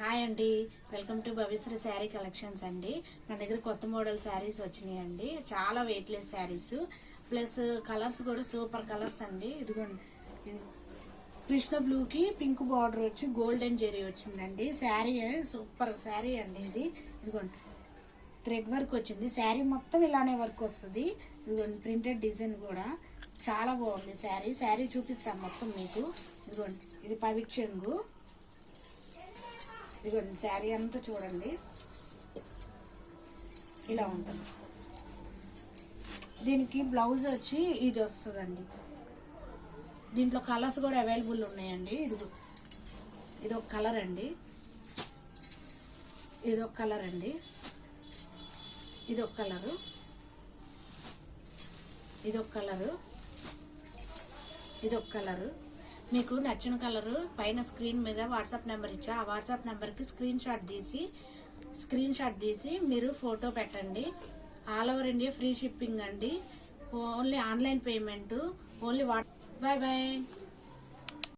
Hi అండి, welcome to Bhavishri sari collections అండి. నా దగ్గర కొత్త మోడల్ శారీస్ వచ్చినాయి అండి. చాలా వెయిట్లెస్ శారీస్ ప్లస్ కలర్స్ కూడా సూపర్ కలర్స్ అండి. ఇదిగోండి, కృష్ణ బ్లూకి పింక్ బార్డర్ వచ్చి గోల్డెన్ జెరీ వచ్చిందండి. శారీ సూపర్ శారీ అండి. ఇదిగోండి, థ్రెడ్ వర్క్ వచ్చింది. శారీ మొత్తం ఇలానే వర్క్ వస్తుంది. ఇదిగోండి, ప్రింటెడ్ డిజైన్ కూడా చాలా బాగుంది. శారీ చూపిస్తాను మొత్తం మీకు. ఇదిగోండి, ఇది పవిట్ చెంగు. ఇదిగోండి, శారీ అంతా చూడండి ఇలా ఉంటుంది. దీనికి బ్లౌజ్ వచ్చి ఇది వస్తుందండి. దీంట్లో కలర్స్ కూడా అవైలబుల్ ఉన్నాయండి. ఇది ఒక కలర్ అండి, ఇది ఒక కలర్ అండి, ఇది ఒక కలరు, ఇది ఒక కలరు, ఇది ఒక కలరు. మీకు నచ్చిన కలరు పైన స్క్రీన్ మీద వాట్సాప్ నెంబర్ ఇచ్చా. ఆ వాట్సాప్ నెంబర్కి స్క్రీన్ షాట్ తీసి మీరు ఫోటో పెట్టండి. All over India free shipping అండి. Only online payment. Only bye bye.